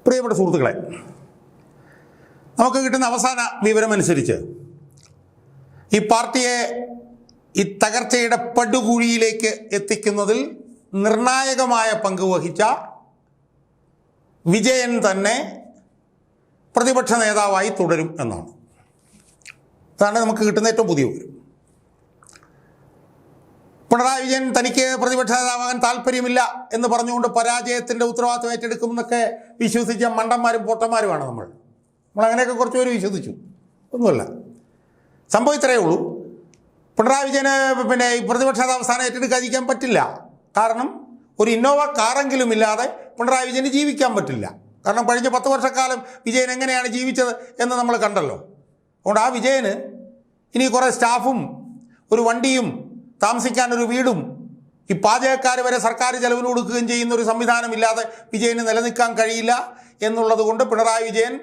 പ്രിയപ്പെട്ട സുഹൃത്തുക്കളെ, നമുക്ക് കിട്ടുന്ന അവസാന വിവരമനുസരിച്ച് ഈ പാർട്ടിയെ ഈ തകർച്ചയുടെ പടുകുഴിയിലേക്ക് എത്തിക്കുന്നതിൽ നിർണായകമായ പങ്ക് വഹിച്ച വിജയൻ തന്നെ പ്രതിപക്ഷ നേതാവായി തുടരും എന്നാണ്. അതാണ് നമുക്ക് കിട്ടുന്ന ഏറ്റവും പുതിയ വിവരം. പിണറായി വിജയൻ തനിക്ക് പ്രതിപക്ഷ നേതാവാകാൻ താല്പര്യമില്ല എന്ന് പറഞ്ഞുകൊണ്ട് പരാജയത്തിൻ്റെ ഉത്തരവാദിത്വം ഏറ്റെടുക്കുമെന്നൊക്കെ വിശ്വസിച്ച മണ്ടന്മാരും പൊട്ടന്മാരുമാണ് നമ്മളങ്ങനെയൊക്കെ കുറച്ച് പേര് വിശ്വസിച്ചു. ഒന്നുമല്ല, സംഭവം ഇത്രയേ ഉള്ളൂ. പിണറായി വിജയന് ഈ പ്രതിപക്ഷ നേതാവ് സ്ഥാനം ഏറ്റെടുക്കാതിരിക്കാൻ പറ്റില്ല. കാരണം ഒരു ഇന്നോവ കാറെങ്കിലും ഇല്ലാതെ പിണറായി വിജയന് ജീവിക്കാൻ പറ്റില്ല. കാരണം കഴിഞ്ഞ 10 വർഷക്കാലം വിജയൻ എങ്ങനെയാണ് ജീവിച്ചത് എന്ന് നമ്മൾ കണ്ടല്ലോ. അതുകൊണ്ട് ആ വിജയന് ഇനി കുറേ സ്റ്റാഫും ഒരു വണ്ടിയും താമസിക്കാനൊരു വീടും ഈ പാചകക്കാർ വരെ സർക്കാർ ചെലവിന് കൊടുക്കുകയും ചെയ്യുന്ന ഒരു സംവിധാനമില്ലാതെ വിജയന് നിലനിൽക്കാൻ കഴിയില്ല എന്നുള്ളത് കൊണ്ട് പിണറായി വിജയൻ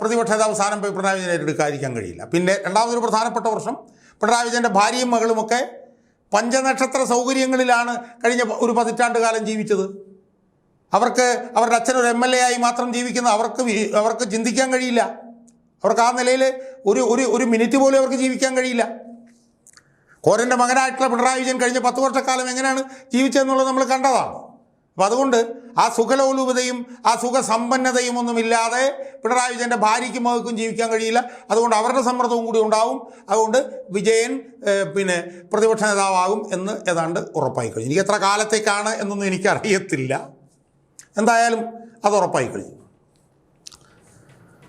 പ്രതിപക്ഷ നേതാവ് സ്ഥാനം പിണറായി വിജയൻ ഏറ്റെടുക്കാതിരിക്കാൻ കഴിയില്ല. പിന്നെ രണ്ടാമതൊരു പ്രധാനപ്പെട്ട വർഷം പിണറായി വിജയൻ്റെ ഭാര്യയും മകളുമൊക്കെ പഞ്ചനക്ഷത്ര സൗകര്യങ്ങളിലാണ് കഴിഞ്ഞ ഒരു 10 പതിറ്റാണ്ട് കാലം ജീവിച്ചത്. അവർക്ക് അവരുടെ അച്ഛനൊരു MLA ആയി മാത്രം ജീവിക്കുന്ന അവർക്ക് ചിന്തിക്കാൻ കഴിയില്ല. അവർക്ക് ആ നിലയിൽ ഒരു മിനിറ്റ് പോലും അവർക്ക് ജീവിക്കാൻ കഴിയില്ല. കോരൻ്റെ മകനായിട്ടുള്ള പിണറായി വിജയൻ കഴിഞ്ഞ 10 വർഷക്കാലം എങ്ങനെയാണ് ജീവിച്ചതെന്നുള്ളത് നമ്മൾ കണ്ടതാണ്. അപ്പം അതുകൊണ്ട് ആ സുഖലോലുപതയും ആ സുഖസമ്പന്നതയും ഒന്നുമില്ലാതെ പിണറായി വിജയൻ്റെ ഭാര്യയ്ക്കും മകൾക്കും ജീവിക്കാൻ കഴിയില്ല. അതുകൊണ്ട് അവരുടെ സമ്മർദ്ദവും കൂടി ഉണ്ടാവും. അതുകൊണ്ട് വിജയൻ പ്രതിപക്ഷ നേതാവാകും എന്ന് ഏതാണ്ട് ഉറപ്പായി കഴിഞ്ഞു. എനിക്ക് എത്ര കാലത്തേക്കാണ് എന്നൊന്നും എനിക്കറിയത്തില്ല. എന്തായാലും അത് ഉറപ്പായി കഴിഞ്ഞു.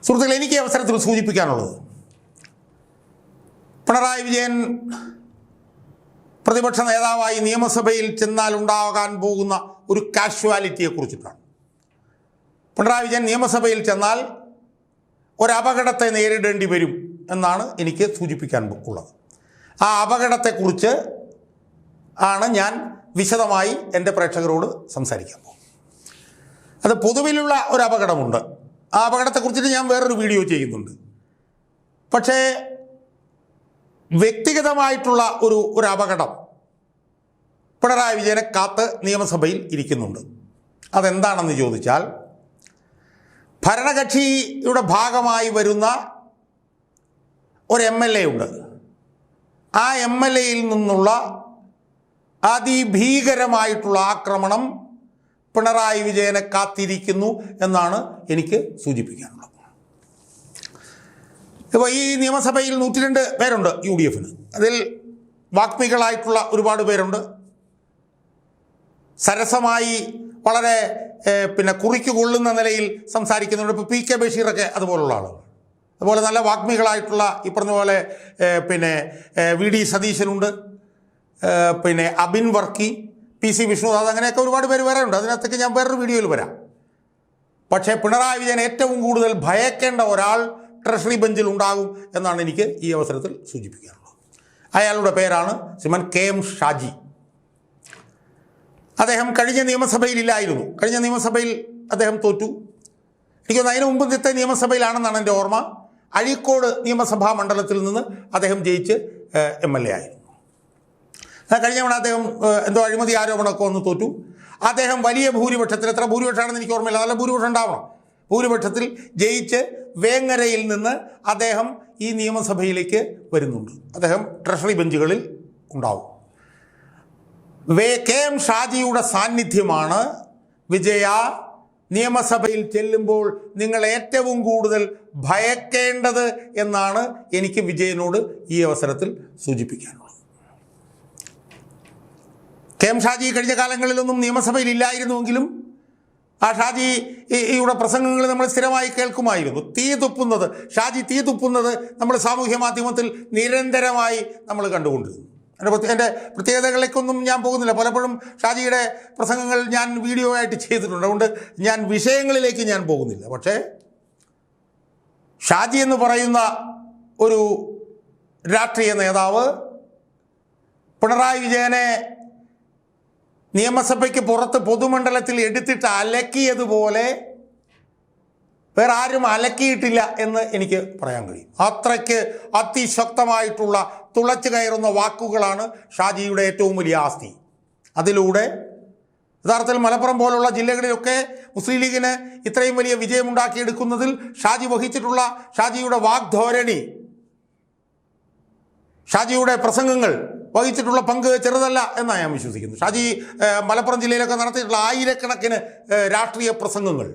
സുഹൃത്തുക്കളെ, എനിക്ക് ഈ അവസരത്തിൽ സൂചിപ്പിക്കാനുള്ളത് പിണറായി വിജയൻ പ്രതിപക്ഷ നേതാവായി നിയമസഭയിൽ ചെന്നാൽ ഉണ്ടാകാൻ പോകുന്ന ഒരു കാഷ്വാലിറ്റിയെക്കുറിച്ചിട്ടാണ്. പിണറായി വിജയൻ നിയമസഭയിൽ ചെന്നാൽ ഒരപകടത്തെ നേരിടേണ്ടി വരും എന്നാണ് എനിക്ക് സൂചിപ്പിക്കാൻ ഉള്ളത്. ആ അപകടത്തെക്കുറിച്ച് ആണ് ഞാൻ വിശദമായി എൻ്റെ പ്രേക്ഷകരോട് സംസാരിക്കാൻ പോകുന്നത്. അത് പൊതുവിലുള്ള ഒരു അപകടമുണ്ട്. ആ അപകടത്തെക്കുറിച്ചിട്ട് ഞാൻ വേറൊരു വീഡിയോ ചെയ്യുന്നുണ്ട്. പക്ഷേ വ്യക്തിഗതമായിട്ടുള്ള ഒരു അപകടം പിണറായി വിജയനെ കാത്ത് നിയമസഭയിൽ ഇരിക്കുന്നുണ്ട്. അതെന്താണെന്ന് ചോദിച്ചാൽ, ഭരണകക്ഷിയുടെ ഭാഗമായി വരുന്ന ഒരു MLA ഉണ്ട്. ആ MLAയിൽ നിന്നുള്ള അതിഭീകരമായിട്ടുള്ള ആക്രമണം പിണറായി വിജയനെ കാത്തിരിക്കുന്നു എന്നാണ് എനിക്ക് സൂചിപ്പിക്കാനുള്ളത്. ഇപ്പോൾ ഈ നിയമസഭയിൽ 102 പേരുണ്ട് UDF-ന്. അതിൽ വാഗ്മികളായിട്ടുള്ള ഒരുപാട് പേരുണ്ട്. സരസമായി വളരെ കുറിക്ക് കൊള്ളുന്ന നിലയിൽ സംസാരിക്കുന്നുണ്ട്. ഇപ്പോൾ PK ബഷീറൊക്കെ അതുപോലുള്ള ആളുകൾ. അതുപോലെ നല്ല വാഗ്മികളായിട്ടുള്ള ഈ പറഞ്ഞ പോലെ VD സതീശനുണ്ട്, അബിൻ വർക്കി, PC വിഷ്ണുനാഥ്, അങ്ങനെയൊക്കെ ഒരുപാട് പേര് വേറെ ഉണ്ട്. അതിനകത്തേക്ക് ഞാൻ വേറൊരു വീഡിയോയിൽ വരാം. പക്ഷേ പിണറായി വിജയൻ ഏറ്റവും കൂടുതൽ ഭയക്കേണ്ട ഒരാൾ ട്രഷറി ബെഞ്ചിൽ ഉണ്ടാകും എന്നാണ് എനിക്ക് ഈ അവസരത്തിൽ സൂചിപ്പിക്കാനുള്ളത്. അയാളുടെ പേരാണ് ശ്രീമാൻ KM ഷാജി. അദ്ദേഹം കഴിഞ്ഞ നിയമസഭയിലില്ലായിരുന്നു. കഴിഞ്ഞ നിയമസഭയിൽ അദ്ദേഹം തോറ്റു. എനിക്കൊന്ന് അതിന് മുമ്പത്തെ നിയമസഭയിലാണെന്നാണ് എൻ്റെ ഓർമ്മ. അഴീക്കോട് നിയമസഭാ മണ്ഡലത്തിൽ നിന്ന് അദ്ദേഹം ജയിച്ച് MLA ആയിരുന്നു. കഴിഞ്ഞ തവണ അദ്ദേഹം എന്തോ അഴിമതി ആരോപണമൊക്കെ ഒന്ന് തോറ്റു. അദ്ദേഹം വലിയ ഭൂരിപക്ഷത്തിൽ, എത്ര ഭൂരിപക്ഷമാണെന്ന് എനിക്ക് ഓർമ്മയില്ല, നല്ല ഭൂരിപക്ഷം ഉണ്ടാവണം, ഭൂരിപക്ഷത്തിൽ ജയിച്ച് വേങ്ങരയിൽ നിന്ന് അദ്ദേഹം ഈ നിയമസഭയിലേക്ക് വരുന്നുണ്ട്. അദ്ദേഹം ട്രഷറി ബെഞ്ചുകളിൽ ഉണ്ടാവും. KM ഷാജിയുടെ സാന്നിധ്യമാണ് വിജയ നിയമസഭയിൽ ചെല്ലുമ്പോൾ നിങ്ങൾ ഏറ്റവും കൂടുതൽ ഭയക്കേണ്ടത് എന്നാണ് എനിക്ക് വിജയനോട് ഈ അവസരത്തിൽ സൂചിപ്പിക്കാനുള്ളത്. KM ഷാജി കഴിഞ്ഞ കാലങ്ങളിലൊന്നും നിയമസഭയിൽ ഇല്ലായിരുന്നുവെങ്കിലും ആ ഷാജിയുടെ പ്രസംഗങ്ങൾ നമ്മൾ സ്ഥിരമായി കേൾക്കുമായിരുന്നു. ഷാജി തീ തുപ്പുന്നത് നമ്മൾ സാമൂഹ്യ മാധ്യമത്തിൽ നിരന്തരമായി നമ്മൾ കണ്ടുകൊണ്ടിരുന്നു. എൻ്റെ പ്രത്യേകതകളിലേക്കൊന്നും ഞാൻ പോകുന്നില്ല. പലപ്പോഴും ഷാജിയുടെ പ്രസംഗങ്ങൾ ഞാൻ വീഡിയോ ആയിട്ട് ചെയ്തിട്ടുണ്ട്. അതുകൊണ്ട് ഞാൻ വിഷയങ്ങളിലേക്ക് ഞാൻ പോകുന്നില്ല. പക്ഷേ ഷാജി എന്ന് പറയുന്ന ഒരു രാഷ്ട്രീയ നേതാവ് പിണറായി വിജയനെ നിയമസഭയ്ക്ക് പുറത്ത് പൊതുമണ്ഡലത്തിൽ എടുത്തിട്ട് അലക്കിയതുപോലെ വേറെ ആരും അലക്കിയിട്ടില്ല എന്ന് എനിക്ക് പറയാൻ കഴിയും. അത്രയ്ക്ക് അതിശക്തമായിട്ടുള്ള തുളച്ചു കയറുന്ന വാക്കുകളാണ് ഷാജിയുടെ ഏറ്റവും വലിയ ആസ്തി. അതിലൂടെ യഥാർത്ഥത്തിൽ മലപ്പുറം പോലുള്ള ജില്ലകളിലൊക്കെ മുസ്ലിം ലീഗിന് ഇത്രയും വലിയ വിജയമുണ്ടാക്കിയെടുക്കുന്നതിൽ ഷാജി വഹിച്ചിട്ടുള്ള ഷാജിയുടെ വാഗ്ധോരണി, ഷാജിയുടെ പ്രസംഗങ്ങൾ വഹിച്ചിട്ടുള്ള പങ്ക് ചെറുതല്ല എന്നാണ് ഞാൻ വിശ്വസിക്കുന്നത്. ഷാജി മലപ്പുറം ജില്ലയിലൊക്കെ നടത്തിയിട്ടുള്ള ആയിരക്കണക്കിന് രാഷ്ട്രീയ പ്രസംഗങ്ങൾ,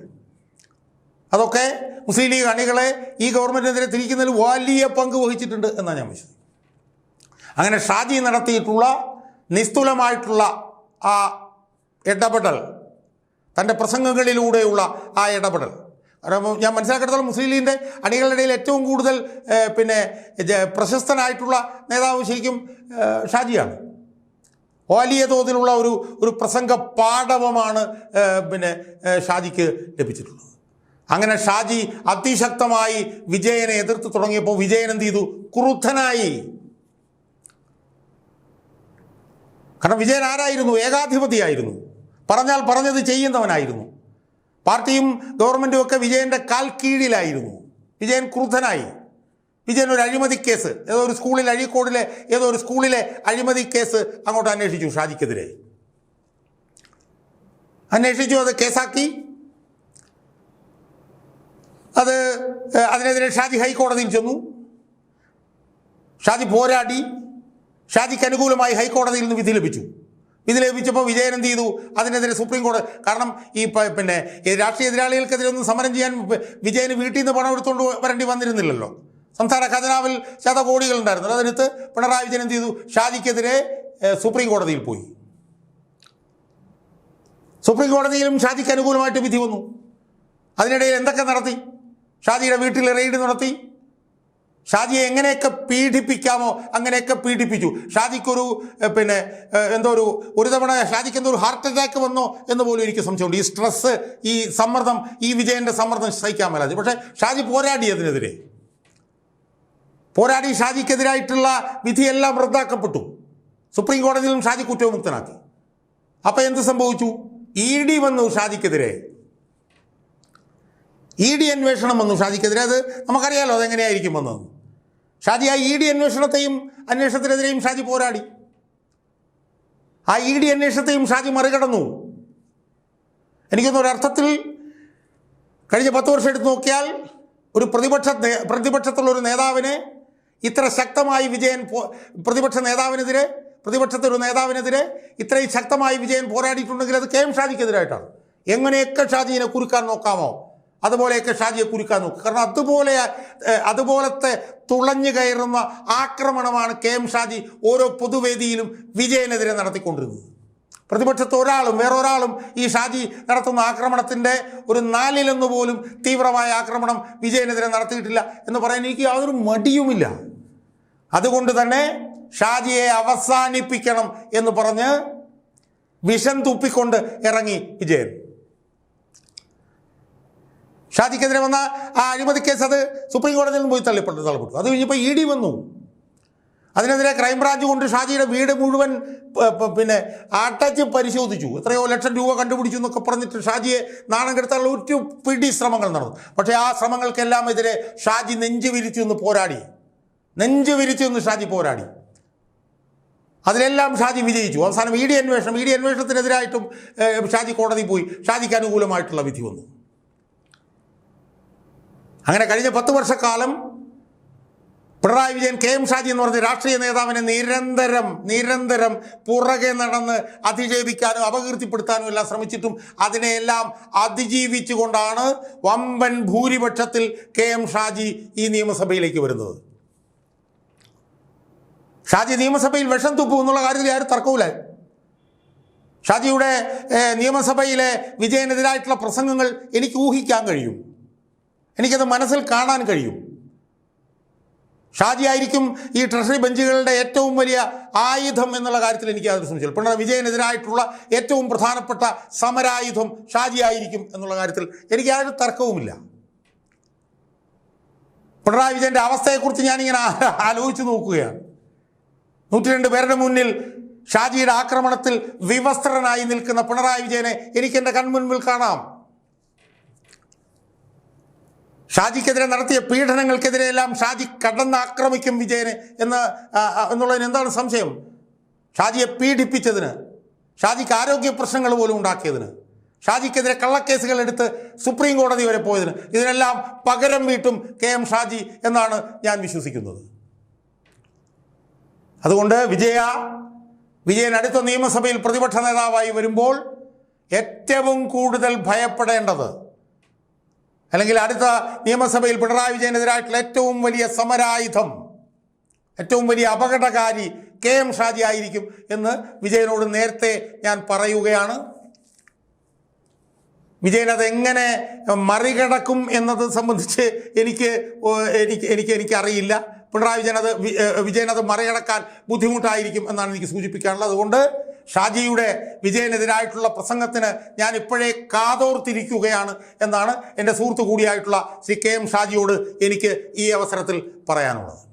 അതൊക്കെ മുസ്ലിം ലീഗ് അണികളെ ഈ ഗവൺമെൻറ്റിനെതിരെ തിരിക്കുന്നതിൽ വലിയ പങ്ക് വഹിച്ചിട്ടുണ്ട് എന്നാണ് ഞാൻ വിശ്വസിക്കുന്നത്. അങ്ങനെ ഷാജി നടത്തിയിട്ടുള്ള നിസ്തുലമായിട്ടുള്ള ആ ഇടപെടൽ, തൻ്റെ പ്രസംഗങ്ങളിലൂടെയുള്ള ആ ഇടപെടൽ, കാരണം ഞാൻ മനസ്സിലാക്കിയിടത്തോളം മുസ്ലിം ലീഗിൻ്റെ അണികളുടെ ഇടയിൽ ഏറ്റവും കൂടുതൽ പ്രശസ്തനായിട്ടുള്ള നേതാവ് ശരിക്കും ഷാജിയാണ്. വലിയ തോതിലുള്ള ഒരു പ്രസംഗ പാടവമാണ് ഷാജിക്ക് ലഭിച്ചിട്ടുള്ളത്. അങ്ങനെ ഷാജി അതിശക്തമായി വിജയനെ എതിർത്ത് തുടങ്ങിയപ്പോൾ വിജയൻ എന്ത് ചെയ്തു? ക്രുദ്ധനായി. കാരണം വിജയൻ ആരായിരുന്നു? ഏകാധിപതിയായിരുന്നു. പറഞ്ഞാൽ പറഞ്ഞത് ചെയ്യുന്നവനായിരുന്നു. പാർട്ടിയും ഗവൺമെൻറ്റും ഒക്കെ വിജയൻ്റെ കാൽ കീഴിലായിരുന്നു. വിജയൻ ക്രുദ്ധനായി. വിജയൻ ഒരു അഴിമതി കേസ്, ഏതോ ഒരു സ്കൂളിൽ, അഴീക്കോടിലെ ഏതോ ഒരു സ്കൂളിലെ അഴിമതി കേസ് അങ്ങോട്ട് അന്വേഷിച്ചു. ഷാജിക്കെതിരെ അന്വേഷിച്ചു, അത് കേസാക്കി. അതിനെതിരെ ഷാജി ഹൈക്കോടതിയിൽ ചെന്നു. ഷാജി പോരാടി. ഷാജിക്ക് അനുകൂലമായി ഹൈക്കോടതിയിൽ നിന്ന് വിധി ലഭിച്ചു. വിധി ലഭിച്ചപ്പോൾ വിജയൻ എന്ത് ചെയ്തു? അതിനെതിരെ സുപ്രീം കോടതി, കാരണം ഈ രാഷ്ട്രീയ എതിരാളികൾക്കെതിരെ ഒന്നും സമരം ചെയ്യാൻ വിജയന് വീട്ടിൽ നിന്ന് പണം എടുത്തുകൊണ്ട് വരേണ്ടി വന്നിരുന്നില്ലല്ലോ. സംസ്ഥാന ഖജനാവിൽ ശതകോടികൾ ഉണ്ടായിരുന്നു. അതിനകത്ത് പിണറായി വിജയൻ എന്ത് ചെയ്തു? ഷാജിക്കെതിരെ സുപ്രീം കോടതിയിൽ പോയി. സുപ്രീം കോടതിയിലും ഷാജിക്ക് അനുകൂലമായിട്ട് വിധി വന്നു. അതിനിടയിൽ എന്തൊക്കെ നടത്തി? ഷാജിയുടെ വീട്ടിൽ റെയ്ഡ് നടത്തി. ഷാജിയെ എങ്ങനെയൊക്കെ പീഡിപ്പിക്കാമോ അങ്ങനെയൊക്കെ പീഡിപ്പിച്ചു. ഷാജിക്കൊരു ഒരു തവണ ഷാജിക്ക് എന്തോ ഒരു ഹാർട്ട് അറ്റാക്ക് വന്നോ എന്ന് പോലും എനിക്ക് സംശയമുണ്ട്. ഈ സ്ട്രെസ്സ്, ഈ സമ്മർദ്ദം, ഈ വിജയൻ്റെ സമ്മർദ്ദം സഹിക്കാൻ മേലാതെ. പക്ഷേ ഷാജി പോരാടി. അതിനെതിരെ പോരാടി. ഷാജിക്കെതിരായിട്ടുള്ള വിധിയെല്ലാം റദ്ദാക്കപ്പെട്ടു. സുപ്രീം കോടതിയിലും ഷാജി കുറ്റവിമുക്തനാക്കി. അപ്പം എന്ത് സംഭവിച്ചു? ED വന്നു ഷാജിക്കെതിരെ. ED അന്വേഷണം വന്നു ഷാജിക്കെതിരെ. അത് നമുക്കറിയാലോ അതെങ്ങനെയായിരിക്കും വന്നത്. ഷാജി ആ ED അന്വേഷണത്തിനെതിരെയും ഷാജി പോരാടി. ആ ED അന്വേഷണത്തെയും ഷാജി മറികടന്നു. എനിക്കൊന്നും ഒരർത്ഥത്തിൽ കഴിഞ്ഞ 10 വർഷം എടുത്ത് നോക്കിയാൽ ഒരു പ്രതിപക്ഷത്തുള്ള ഒരു നേതാവിനെ ഇത്ര ശക്തമായി വിജയൻ പ്രതിപക്ഷത്തൊരു നേതാവിനെതിരെ ഇത്രയും ശക്തമായി വിജയൻ പോരാടിയിട്ടുണ്ടെങ്കിൽ അത് KM ഷാജിക്കെതിരായിട്ടാണ്. എങ്ങനെയൊക്കെ ഷാജിയെ കുരുക്കാൻ നോക്കാമോ അതുപോലെയൊക്കെ ഷാജിയെ കുരുക്കാൻ നോക്കും. കാരണം അതുപോലത്തെ തുളഞ്ഞു കയറുന്ന ആക്രമണമാണ് KM ഷാജി ഓരോ പൊതുവേദിയിലും വിജയനെതിരെ നടത്തിക്കൊണ്ടിരുന്നത്. പ്രതിപക്ഷത്ത് വേറൊരാളും ഈ ഷാജി നടത്തുന്ന ആക്രമണത്തിൻ്റെ ഒരു 4/1 പോലും തീവ്രമായ ആക്രമണം വിജയനെതിരെ നടത്തിയിട്ടില്ല എന്ന് പറയാൻ എനിക്ക് യാതൊരു മടിയുമില്ല. അതുകൊണ്ട് തന്നെ ഷാജിയെ അവസാനിപ്പിക്കണം എന്ന് പറഞ്ഞ് വിഷം തുപ്പിക്കൊണ്ട് ഇറങ്ങി വിജയൻ. ഷാജിക്കെതിരെ വന്ന ആ അഴിമതി കേസ് അത് സുപ്രീം കോടതിയിൽ നിന്ന് പോയി തള്ളപ്പെട്ടു. അത് കഴിഞ്ഞപ്പോൾ ED വന്നു. അതിനെതിരെ ക്രൈംബ്രാഞ്ച് കൊണ്ട് ഷാജിയുടെ വീട് മുഴുവൻ അടച്ച് പരിശോധിച്ചു. എത്രയോ ലക്ഷം രൂപ കണ്ടുപിടിച്ചു എന്നൊക്കെ പറഞ്ഞിട്ട് ഷാജിയെ നാണം കെടുത്താനുള്ള ഒരു പിടി ശ്രമങ്ങൾ നടന്നു. പക്ഷേ ആ ശ്രമങ്ങൾക്കെല്ലാം എതിരെ ഷാജി നെഞ്ചു വിരിച്ചു നിന്ന് ഷാജി പോരാടി. അതിലെല്ലാം ഷാജി വിജയിച്ചു. അവസാനം ED അന്വേഷണത്തിനെതിരായിട്ടും ഷാജി കോടതി പോയി. ഷാജിക്ക് അനുകൂലമായിട്ടുള്ള വിധി വന്നു. അങ്ങനെ കഴിഞ്ഞ 10 വർഷക്കാലം പിണറായി വിജയൻ KM ഷാജി എന്ന് പറഞ്ഞ രാഷ്ട്രീയ നേതാവിനെ നിരന്തരം പുറകെ നടന്ന് അധിക്ഷേപിക്കാനും അപകീർത്തിപ്പെടുത്താനും എല്ലാം ശ്രമിച്ചിട്ടും അതിനെയെല്ലാം അതിജീവിച്ചുകൊണ്ടാണ് വമ്പൻ ഭൂരിപക്ഷത്തിൽ KM ഷാജി ഈ നിയമസഭയിലേക്ക് വരുന്നത്. ഷാജി നിയമസഭയിൽ വിഷം തുപ്പും എന്നുള്ള കാര്യത്തിൽ ആരും തർക്കമില്ല. ഷാജിയുടെ നിയമസഭയിലെ വിജയനെതിരായിട്ടുള്ള പ്രസംഗങ്ങൾ എനിക്ക് ഊഹിക്കാൻ കഴിയും. എനിക്കത് മനസ്സിൽ കാണാൻ കഴിയും. ഷാജി ആയിരിക്കും ഈ ട്രഷറി ബെഞ്ചുകളുടെ ഏറ്റവും വലിയ ആയുധം എന്നുള്ള കാര്യത്തിൽ എനിക്ക് യാതൊരു സംശയമില്ല. പിണറായി വിജയനെതിരായിട്ടുള്ള ഏറ്റവും പ്രധാനപ്പെട്ട സമരായുധം ഷാജി ആയിരിക്കും എന്നുള്ള കാര്യത്തിൽ എനിക്ക് യാതൊരു തർക്കവുമില്ല. പിണറായി വിജയൻ്റെ അവസ്ഥയെക്കുറിച്ച് ഞാനിങ്ങനെ ആലോചിച്ച് നോക്കുകയാണ്. 102 പേരുടെ മുന്നിൽ ഷാജിയുടെ ആക്രമണത്തിൽ വിവസ്ത്രനായി നിൽക്കുന്ന പിണറായി വിജയനെ എനിക്ക് എൻ്റെ കൺമുൻപിൽ കാണാം. ഷാജിക്കെതിരെ നടത്തിയ പീഡനങ്ങൾക്കെതിരെയെല്ലാം ഷാജി കടന്നാക്രമിക്കും വിജയനെ എന്നുള്ളതിന് എന്താണ് സംശയം? ഷാജിയെ പീഡിപ്പിച്ചതിന്, ഷാജിക്ക് ആരോഗ്യ പ്രശ്നങ്ങൾ പോലും ഉണ്ടാക്കിയതിന്, ഷാജിക്കെതിരെ കള്ളക്കേസുകൾ എടുത്ത് സുപ്രീം കോടതി വരെ പോയതിന്, ഇതിനെല്ലാം പകരം വീട്ടും KM ഷാജി എന്നാണ് ഞാൻ വിശ്വസിക്കുന്നത്. അതുകൊണ്ട് വിജയൻ അടുത്ത നിയമസഭയിൽ പ്രതിപക്ഷ നേതാവായി വരുമ്പോൾ ഏറ്റവും കൂടുതൽ ഭയപ്പെടേണ്ടത്, അല്ലെങ്കിൽ അടുത്ത നിയമസഭയിൽ പിണറായി വിജയനെതിരായിട്ടുള്ള ഏറ്റവും വലിയ സമരായുധം, ഏറ്റവും വലിയ അപകടകാരി KM ഷാജി ആയിരിക്കും എന്ന് വിജയനോട് നേരത്തെ ഞാൻ പറയുകയാണ്. വിജയൻ അതെങ്ങനെ മറികടക്കും എന്നത് സംബന്ധിച്ച് എനിക്കറിയില്ല. പിണറായി വിജയൻ അത് മറികടക്കാൻ ബുദ്ധിമുട്ടായിരിക്കും എന്നാണ് എനിക്ക് സൂചിപ്പിക്കാനുള്ളത്. അതുകൊണ്ട് ഷാജിയുടെ വിജയനെതിരായിട്ടുള്ള പ്രസംഗത്തിന് ഞാൻ ഇപ്പോഴേ കാതോർത്തിരിക്കുകയാണ് എന്നാണ് എൻ്റെ സുഹൃത്തു കൂടിയായിട്ടുള്ള ശ്രീ KM ഷാജിയോട് എനിക്ക് ഈ അവസരത്തിൽ പറയാനുള്ളത്.